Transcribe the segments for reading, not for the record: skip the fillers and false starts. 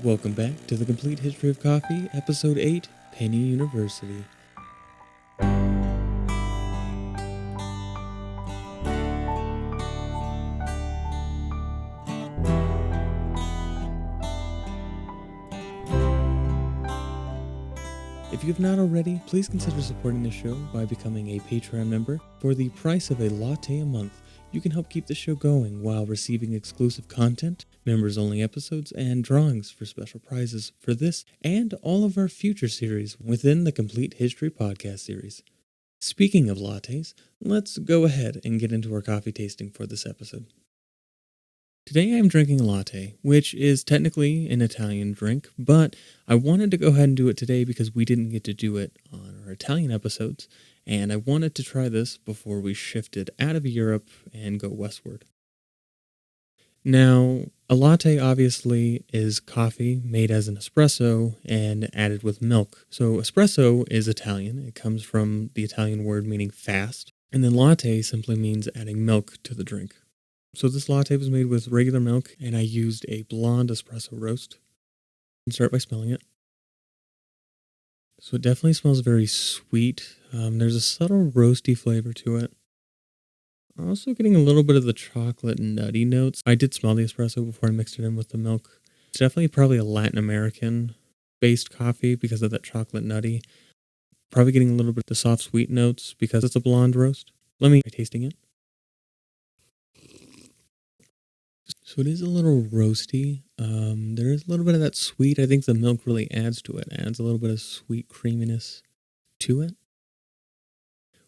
Welcome back to the Complete History of Coffee, Episode 8, Penny University. If you have not already, please consider supporting the show by becoming a Patreon member. For the price of a latte a month, you can help keep the show going while receiving exclusive content, members-only episodes, and drawings for special prizes for this and all of our future series within the Complete History podcast series. Speaking of lattes, let's go ahead and get into our coffee tasting for this episode. Today I'm drinking a latte, which is technically an Italian drink, but I wanted to go ahead and do it today because we didn't get to do it on our Italian episodes, and I wanted to try this before we shifted out of Europe and go westward. Now, a latte obviously is coffee made as an espresso and added with milk. So espresso is Italian. It comes from the Italian word meaning fast, and then latte simply means adding milk to the drink. So this latte was made with regular milk, and I used a blonde espresso roast. I'll start by smelling it. So it definitely smells very sweet. There's a subtle roasty flavor to it. I'm also getting a little bit of the chocolate nutty notes. I did smell the espresso before I mixed it in with the milk. It's definitely probably a Latin American-based coffee because of that chocolate nutty. Probably getting a little bit of the soft sweet notes because it's a blonde roast. Let me try tasting it. So it is a little roasty. There is a little bit of that sweet. I think the milk really adds to it. Adds a little bit of sweet creaminess to it.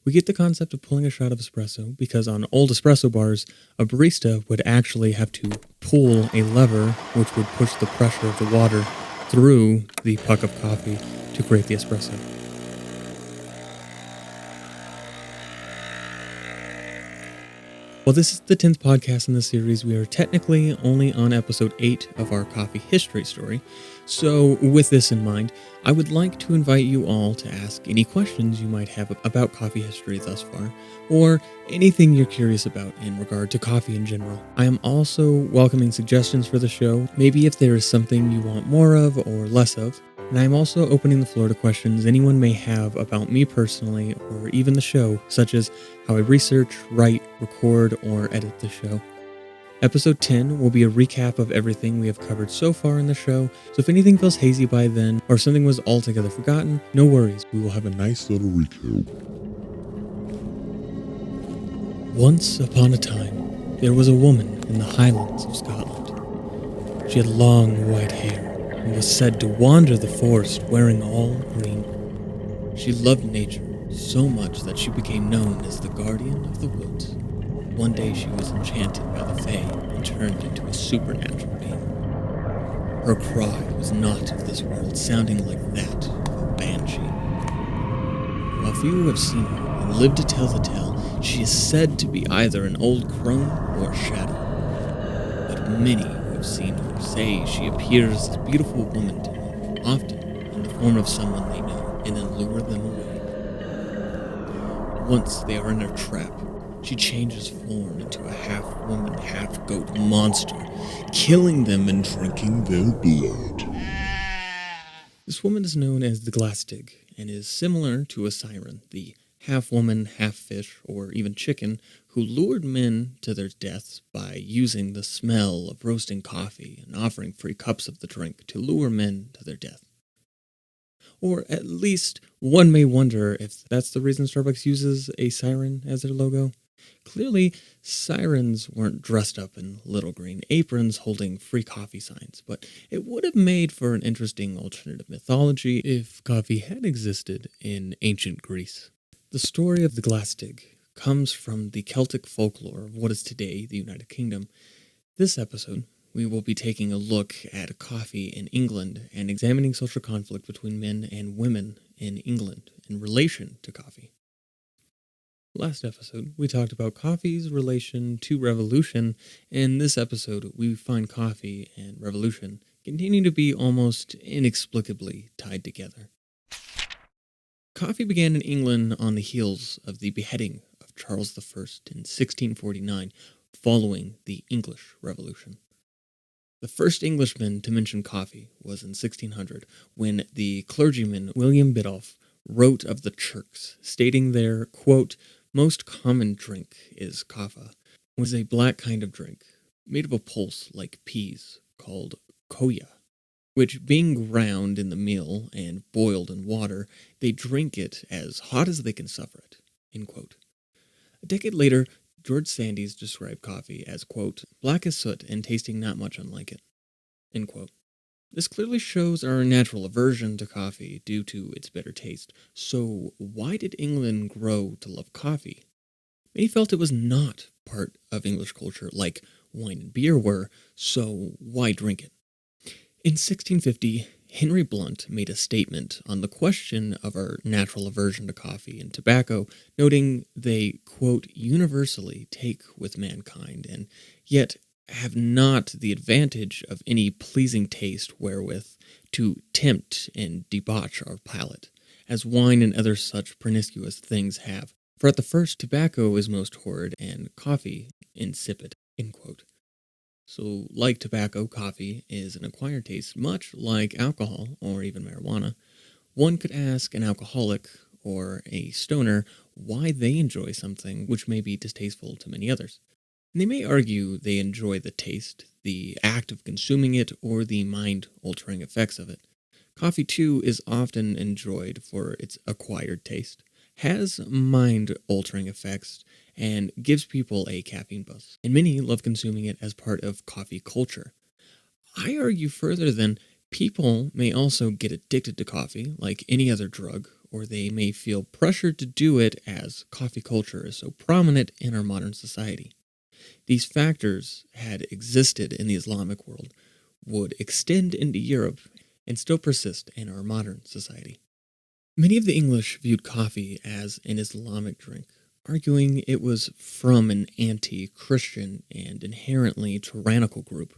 We get the concept of pulling a shot of espresso because on old espresso bars, a barista would actually have to pull a lever which would push the pressure of the water through the puck of coffee to create the espresso. While this is the 10th podcast in the series, we are technically only on episode 8 of our coffee history story. So with this in mind, I would like to invite you all to ask any questions you might have about coffee history thus far, or anything you're curious about in regard to coffee in general. I am also welcoming suggestions for the show, maybe if there is something you want more of or less of. And I'm also opening the floor to questions anyone may have about me personally or even the show, such as how I research, write, record, or edit the show. Episode 10 will be a recap of everything we have covered so far in the show, so if anything feels hazy by then, or if something was altogether forgotten, no worries, we will have a nice little recap. Once upon a time, there was a woman in the Highlands of Scotland. She had long white hair and was said to wander the forest wearing all green. She loved nature so much that she became known as the guardian of the woods. One day she was enchanted by the Fae and turned into a supernatural being. Her cry was not of this world, sounding like that of a banshee. While few have seen her and lived to tell the tale, she is said to be either an old crone or a shadow. But many who have seen her say she appears as a beautiful woman to them, often in the form of someone they know, and then lure them away. Once they are in her trap, she changes form into a half-woman, half-goat monster, killing them and drinking their blood. This woman is known as the Glastig, and is similar to a siren, the half-woman, half-fish, or even chicken, who lured men to their deaths by using the smell of roasting coffee and offering free cups of the drink to lure men to their death. Or at least one may wonder if that's the reason Starbucks uses a siren as their logo. Clearly, sirens weren't dressed up in little green aprons holding free coffee signs, but it would have made for an interesting alternative mythology if coffee had existed in ancient Greece. The story of the Glastig comes from the Celtic folklore of what is today the United Kingdom. This episode, we will be taking a look at coffee in England and examining social conflict between men and women in England in relation to coffee. Last episode, we talked about coffee's relation to revolution. In this episode, we find coffee and revolution continue to be almost inexplicably tied together. Coffee began in England on the heels of the beheading of Charles I in 1649, following the English Revolution. The first Englishman to mention coffee was in 1600, when the clergyman William Biddulph wrote of the Turks, stating their, quote, most common drink is kaffa, was a black kind of drink, made of a pulse like peas, called koya, which being ground in the mill and boiled in water, they drink it as hot as they can suffer it, end quote. A decade later, George Sandys described coffee as, quote, black as soot and tasting not much unlike it, end quote. This clearly shows our natural aversion to coffee due to its bitter taste. So why did England grow to love coffee? Many felt it was not part of English culture like wine and beer were, so why drink it? In 1650, Henry Blount made a statement on the question of our natural aversion to coffee and tobacco, noting they, quote, universally take with mankind, and yet have not the advantage of any pleasing taste wherewith to tempt and debauch our palate, as wine and other such promiscuous things have. For at the first tobacco is most horrid, and coffee insipid, end quote. So, like tobacco, coffee is an acquired taste, much like alcohol or even marijuana. One could ask an alcoholic or a stoner why they enjoy something which may be distasteful to many others. And they may argue they enjoy the taste, the act of consuming it, or the mind-altering effects of it. Coffee, too, is often enjoyed for its acquired taste, has mind-altering effects, and gives people a caffeine buzz. And many love consuming it as part of coffee culture. I argue further than people may also get addicted to coffee like any other drug, or they may feel pressured to do it as coffee culture is so prominent in our modern society. These factors had existed in the Islamic world, would extend into Europe, and still persist in our modern society. Many of the English viewed coffee as an Islamic drink, arguing it was from an anti-Christian and inherently tyrannical group.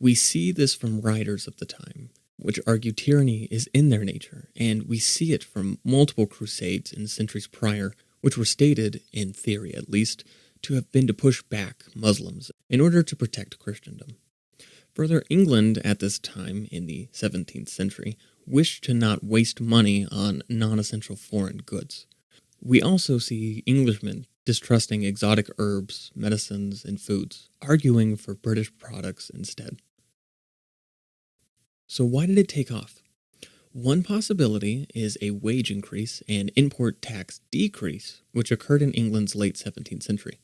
We see this from writers of the time, which argue tyranny is in their nature, and we see it from multiple crusades in centuries prior, which were stated, in theory at least, to have been to push back Muslims in order to protect Christendom. Further, England at this time, in the 17th century, wished to not waste money on non-essential foreign goods. We also see Englishmen distrusting exotic herbs, medicines, and foods, arguing for British products instead. So why did it take off? One possibility is a wage increase and import tax decrease, which occurred in England's late 17th century.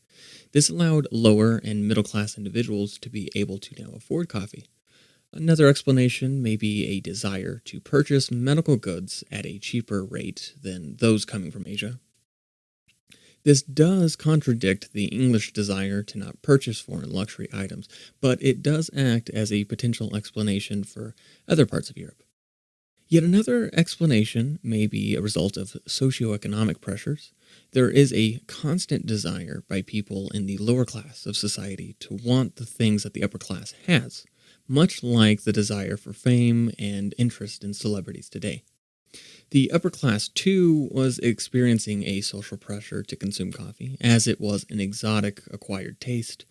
This allowed lower and middle-class individuals to be able to now afford coffee. Another explanation may be a desire to purchase medical goods at a cheaper rate than those coming from Asia. This does contradict the English desire to not purchase foreign luxury items, but it does act as a potential explanation for other parts of Europe. Yet another explanation may be a result of socioeconomic pressures. There is a constant desire by people in the lower class of society to want the things that the upper class has, much like the desire for fame and interest in celebrities today. The upper class, too, was experiencing a social pressure to consume coffee, as it was an exotic acquired taste.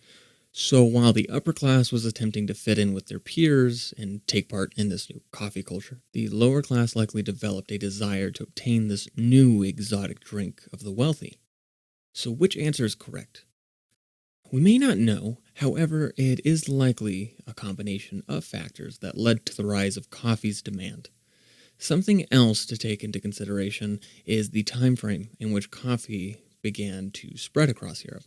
So while the upper class was attempting to fit in with their peers and take part in this new coffee culture, the lower class likely developed a desire to obtain this new exotic drink of the wealthy. So which answer is correct? We may not know, however, it is likely a combination of factors that led to the rise of coffee's demand. Something else to take into consideration is the time frame in which coffee began to spread across Europe.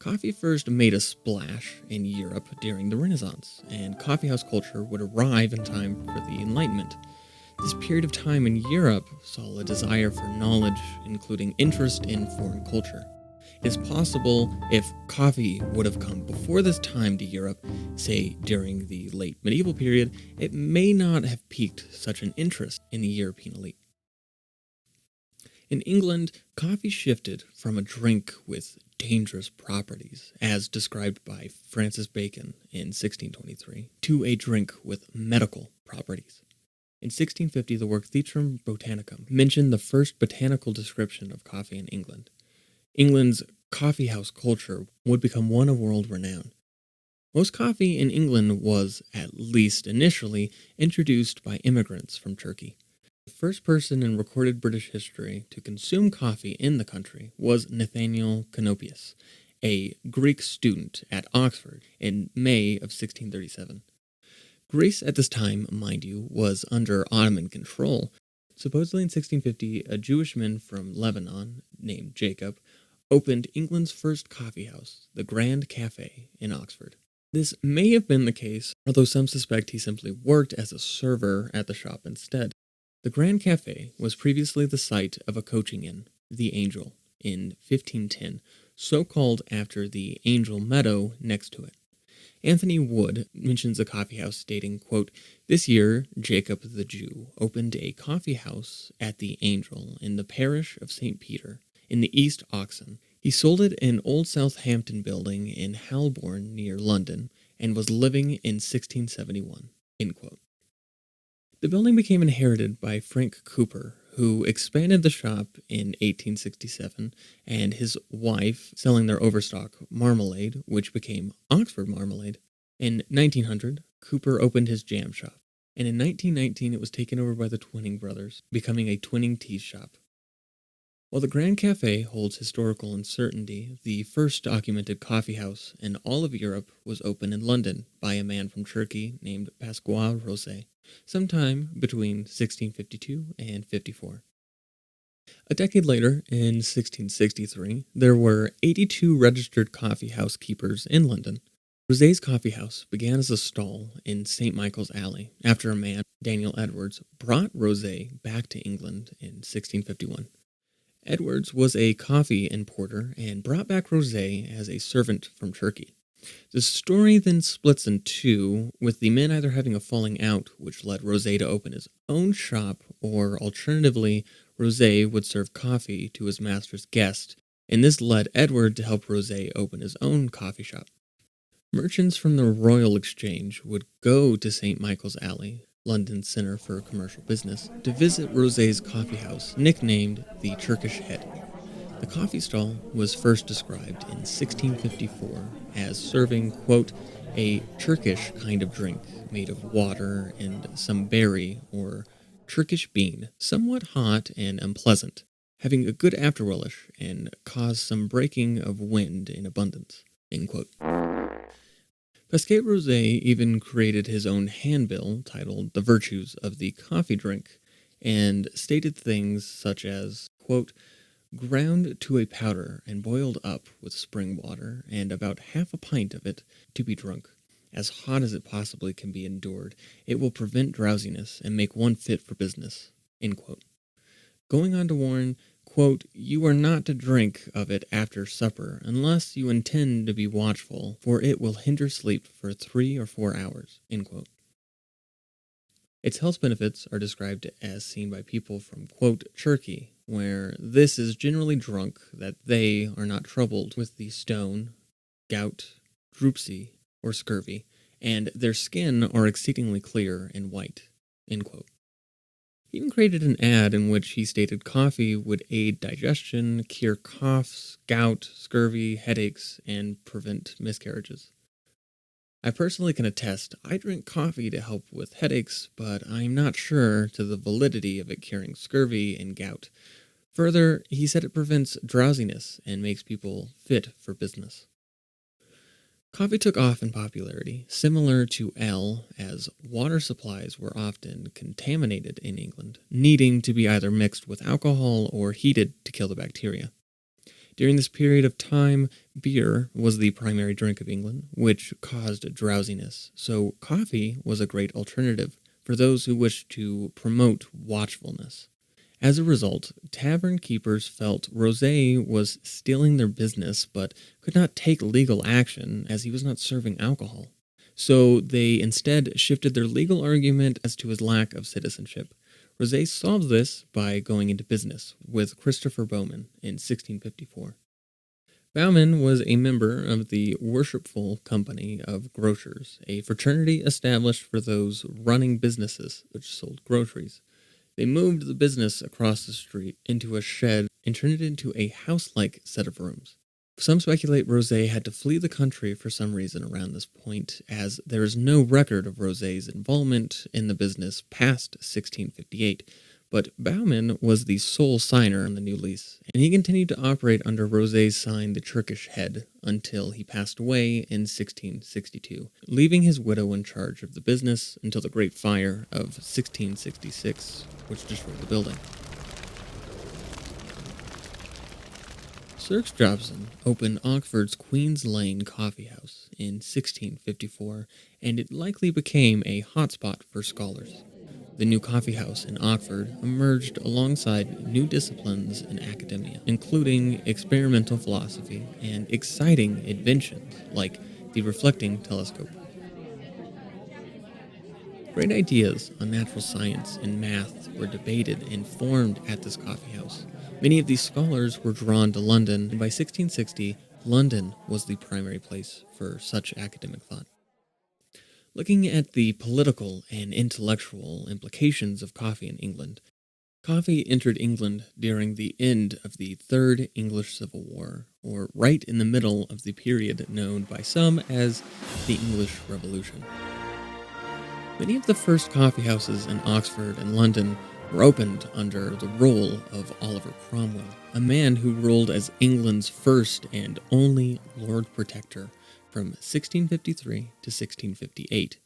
Coffee first made a splash in Europe during the Renaissance, and coffeehouse culture would arrive in time for the Enlightenment. This period of time in Europe saw a desire for knowledge, including interest in foreign culture. It is possible if coffee would have come before this time to Europe, say during the late medieval period, it may not have piqued such an interest in the European elite. In England, coffee shifted from a drink with dangerous properties, as described by Francis Bacon in 1623, to a drink with medical properties. In 1650, the work Theatrum Botanicum mentioned the first botanical description of coffee in England. England's coffeehouse culture would become one of world renown. Most coffee in England was, at least initially, introduced by immigrants from Turkey. The first person in recorded British history to consume coffee in the country was Nathaniel Canopius, a Greek student at Oxford in May of 1637. Greece at this time, mind you, was under Ottoman control. Supposedly in 1650, a Jewish man from Lebanon named Jacob opened England's first coffee house, the Grand Café in Oxford. This may have been the case, although some suspect he simply worked as a server at the shop instead. The Grand Café was previously the site of a coaching inn, the Angel, in 1510, so called after the Angel Meadow next to it. Anthony Wood mentions a coffee house stating, quote, "This year, Jacob the Jew opened a coffee house at the Angel in the parish of St. Peter, in the East Oxon. He sold it in Old Southampton building in Holborn near London, and was living in 1671, end quote. The building became inherited by Frank Cooper, who expanded the shop in 1867, and his wife selling their overstock marmalade, which became Oxford Marmalade. In 1900, Cooper opened his jam shop, and in 1919 it was taken over by the Twinning brothers, becoming a Twinning tea shop. While the Grand Café holds historical uncertainty, the first documented coffee house in all of Europe was opened in London by a man from Turkey named Pasquale Rosé, sometime between 1652 and 54. A decade later, in 1663, there were 82 registered coffee house keepers in London. Rosé's Coffee House began as a stall in St. Michael's Alley after a man, Daniel Edwards, brought Rosé back to England in 1651. Edwards was a coffee importer and brought back Rosé as a servant from Turkey. The story then splits in two, with the men either having a falling out, which led Rosé to open his own shop, or alternatively, Rosé would serve coffee to his master's guest, and this led Edward to help Rosé open his own coffee shop. Merchants from the Royal Exchange would go to St. Michael's Alley, London's center for commercial business, to visit Rosé's coffee house, nicknamed the Turkish Head. The coffee stall was first described in 1654 as serving, quote, a Turkish kind of drink made of water and some berry or Turkish bean, somewhat hot and unpleasant, having a good after relish and cause some breaking of wind in abundance, end quote. Pasquale Rosé even created his own handbill titled The Virtues of the Coffee Drink, and stated things such as, quote, ground to a powder and boiled up with spring water, and about half a pint of it to be drunk, as hot as it possibly can be endured. It will prevent drowsiness and make one fit for business, end quote. Going on to warn, quote, you are not to drink of it after supper, unless you intend to be watchful, for it will hinder sleep for 3 or 4 hours, end quote. Its health benefits are described as seen by people from, quote, Turkey, where this is generally drunk that they are not troubled with the stone, gout, dropsy, or scurvy, and their skin are exceedingly clear and white, end quote. He even created an ad in which he stated coffee would aid digestion, cure coughs, gout, scurvy, headaches, and prevent miscarriages. I personally can attest I drink coffee to help with headaches, but I'm not sure to the validity of it curing scurvy and gout. Further, he said it prevents drowsiness and makes people fit for business. Coffee took off in popularity, similar to ale, as water supplies were often contaminated in England, needing to be either mixed with alcohol or heated to kill the bacteria. During this period of time, beer was the primary drink of England, which caused drowsiness, so coffee was a great alternative for those who wished to promote watchfulness. As a result, tavern keepers felt Rosé was stealing their business but could not take legal action as he was not serving alcohol. So they instead shifted their legal argument as to his lack of citizenship. Rosé solves this by going into business with Christopher Bowman in 1654. Bowman was a member of the Worshipful Company of Grocers, a fraternity established for those running businesses which sold groceries. They moved the business across the street into a shed and turned it into a house-like set of rooms. Some speculate Rosé had to flee the country for some reason around this point, as there is no record of Rosé's involvement in the business past 1658. But Baumann was the sole signer on the new lease, and he continued to operate under Rosé's sign, the Turkish Head, until he passed away in 1662, leaving his widow in charge of the business until the Great Fire of 1666, which destroyed the building. Sir Jobson opened Oxford's Queen's Lane Coffee House in 1654, and it likely became a hotspot for scholars. The new coffee house in Oxford emerged alongside new disciplines in academia, including experimental philosophy and exciting inventions like the reflecting telescope. Great ideas on natural science and math were debated and formed at this coffee house. Many of these scholars were drawn to London, and by 1660, London was the primary place for such academic thought. Looking at the political and intellectual implications of coffee in England, coffee entered England during the end of the Third English Civil War, or right in the middle of the period known by some as the English Revolution. Many of the first coffee houses in Oxford and London were opened under the rule of Oliver Cromwell, a man who ruled as England's first and only Lord Protector from 1653 to 1658.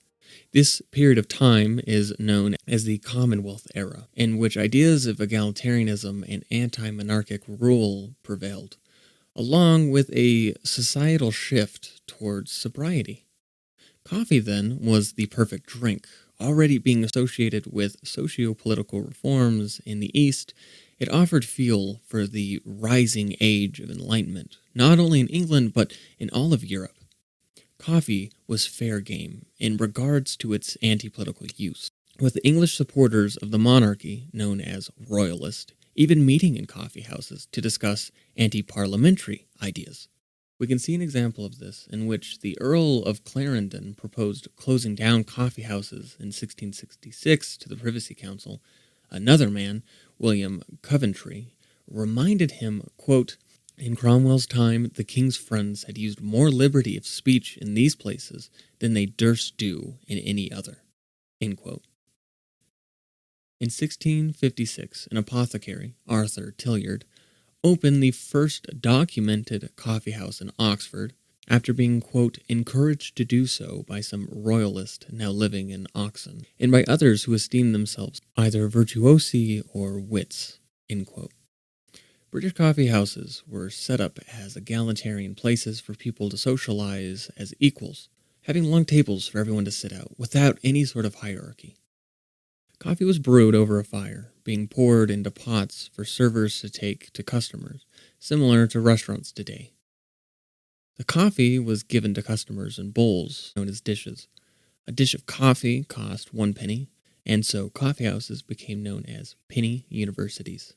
This period of time is known as the Commonwealth era, in which ideas of egalitarianism and anti-monarchic rule prevailed, along with a societal shift towards sobriety. Coffee, then, was the perfect drink. Already being associated with socio-political reforms in the East, it offered fuel for the rising age of enlightenment, not only in England but in all of Europe. Coffee was fair game in regards to its anti-political use, with the English supporters of the monarchy, known as royalists, even meeting in coffee houses to discuss anti-parliamentary ideas. We can see an example of this in which the Earl of Clarendon proposed closing down coffee houses in 1666 to the Privacy Council. Another man, William Coventry, reminded him, quote, "In Cromwell's time, the king's friends had used more liberty of speech in these places than they durst do in any other." End quote. In 1656, an apothecary, Arthur Tilliard, opened the first documented coffee house in Oxford after being, quote, encouraged to do so by some royalist now living in Oxon, and by others who esteemed themselves either virtuosi or wits, end quote. British coffee houses were set up as egalitarian places for people to socialize as equals, having long tables for everyone to sit at without any sort of hierarchy. Coffee was brewed over a fire, being poured into pots for servers to take to customers, similar to restaurants today. The coffee was given to customers in bowls, known as dishes. A dish of coffee cost 1 penny, and so coffee houses became known as penny universities.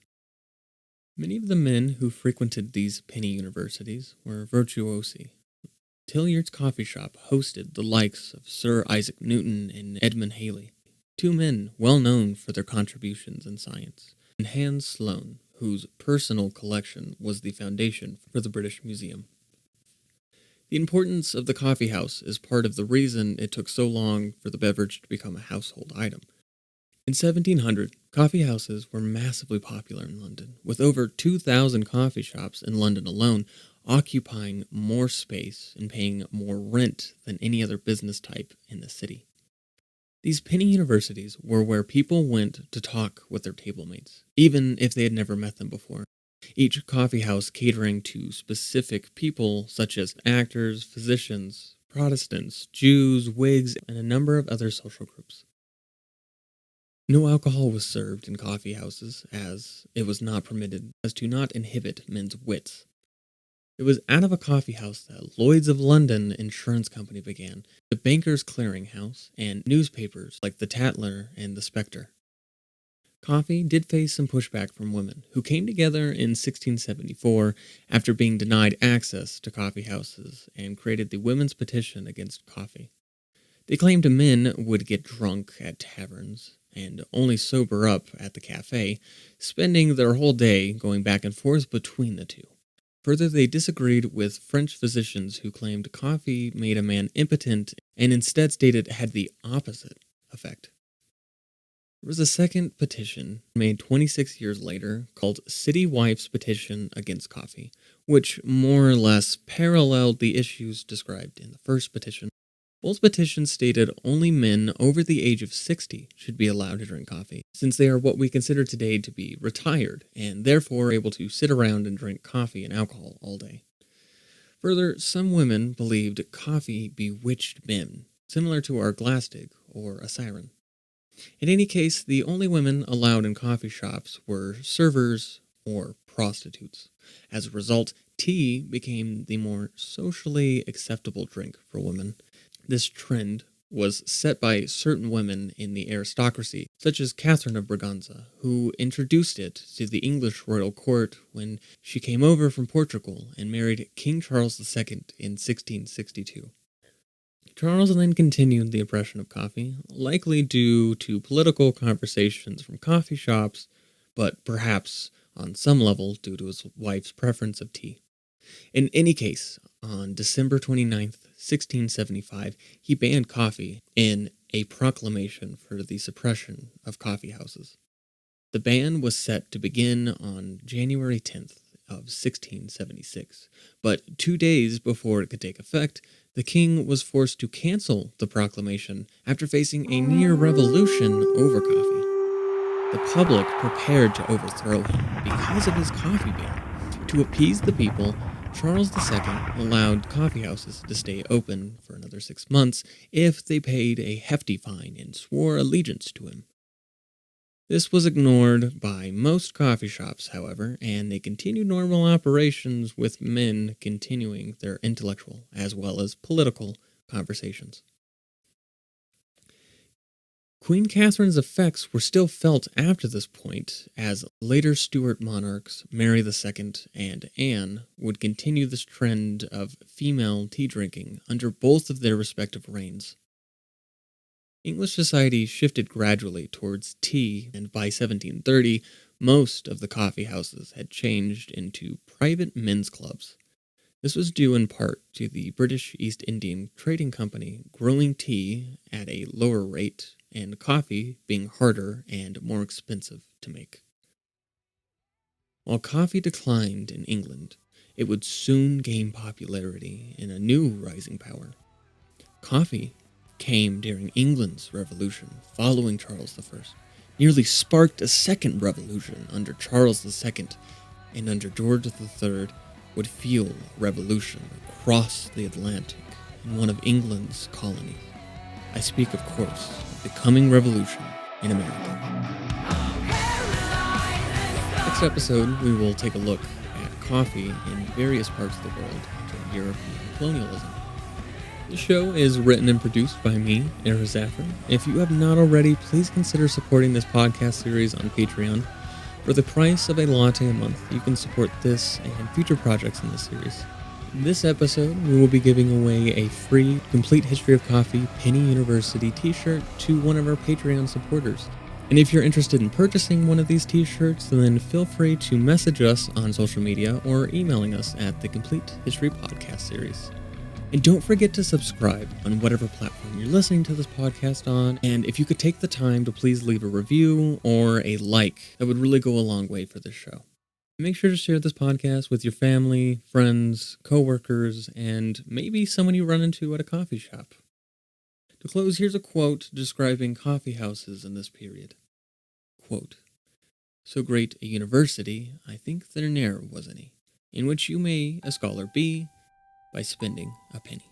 Many of the men who frequented these penny universities were virtuosi. Tilliard's coffee shop hosted the likes of Sir Isaac Newton and Edmund Halley, two men well known for their contributions in science, and Hans Sloane, whose personal collection was the foundation for the British Museum. The importance of the coffee house is part of the reason it took so long for the beverage to become a household item. In 1700, coffee houses were massively popular in London, with over 2,000 coffee shops in London alone occupying more space and paying more rent than any other business type in the city. These penny universities were where people went to talk with their tablemates, even if they had never met them before. Each coffee house catering to specific people such as actors, physicians, Protestants, Jews, Whigs, and a number of other social groups. No alcohol was served in coffee houses, as it was not permitted as to not inhibit men's wits. It was out of a coffee house that Lloyd's of London Insurance Company began, the Bankers' Clearing House, and newspapers like the Tatler and the Spectre. Coffee did face some pushback from women, who came together in 1674 after being denied access to coffee houses and created the Women's Petition against coffee. They claimed men would get drunk at taverns and only sober up at the cafe, spending their whole day going back and forth between the two. Further, they disagreed with French physicians who claimed coffee made a man impotent and instead stated it had the opposite effect. There was a second petition made 26 years later called City Wife's Petition Against Coffee, which more or less paralleled the issues described in the first petition. Both petitions stated only men over the age of 60 should be allowed to drink coffee, since they are what we consider today to be retired, and therefore able to sit around and drink coffee and alcohol all day. Further, some women believed coffee bewitched men, similar to our Glastig or a siren. In any case, the only women allowed in coffee shops were servers or prostitutes. As a result, tea became the more socially acceptable drink for women. This trend was set by certain women in the aristocracy, such as Catherine of Braganza, who introduced it to the English royal court when she came over from Portugal and married King Charles II in 1662. Charles then continued the oppression of coffee, likely due to political conversations from coffee shops, but perhaps on some level due to his wife's preference of tea. In any case, on December 29th, 1675, he banned coffee in a proclamation for the suppression of coffeehouses. The ban was set to begin on January 10th of 1676, but 2 days before it could take effect, the king was forced to cancel the proclamation after facing a near revolution over coffee. The public prepared to overthrow him because of his coffee ban. To appease the people, Charles II allowed coffeehouses to stay open for another 6 months if they paid a hefty fine and swore allegiance to him. This was ignored by most coffee shops, however, and they continued normal operations with men continuing their intellectual as well as political conversations. Queen Catherine's effects were still felt after this point, as later Stuart monarchs, Mary II and Anne, would continue this trend of female tea drinking under both of their respective reigns. English society shifted gradually towards tea, and by 1730, most of the coffee houses had changed into private men's clubs. This was due in part to the British East Indian Trading Company growing tea at a lower rate and coffee being harder and more expensive to make. While coffee declined in England, it would soon gain popularity in a new rising power. Coffee came during England's revolution following Charles I, nearly sparked a second revolution under Charles II, and under George III would fuel a revolution across the Atlantic in one of England's colonies. I speak, of course, of the coming revolution in America. Next episode, we will take a look at coffee in various parts of the world during European colonialism. The show is written and produced by me, Era Zafran. If you have not already, please consider supporting this podcast series on Patreon. For the price of a latte a month, you can support this and future projects in this series. In this episode, we will be giving away a free Complete History of Coffee Penny University t-shirt to one of our Patreon supporters. And if you're interested in purchasing one of these t-shirts, then feel free to message us on social media or emailing us at the Complete History Podcast series. And don't forget to subscribe on whatever platform you're listening to this podcast on. And if you could take the time to please leave a review or a like, that would really go a long way for this show. Make sure to share this podcast with your family, friends, coworkers, and maybe someone you run into at a coffee shop. To close, here's a quote describing coffee houses in this period. Quote, "So great a university, I think there ne'er was any, in which you may a scholar be, by spending a penny."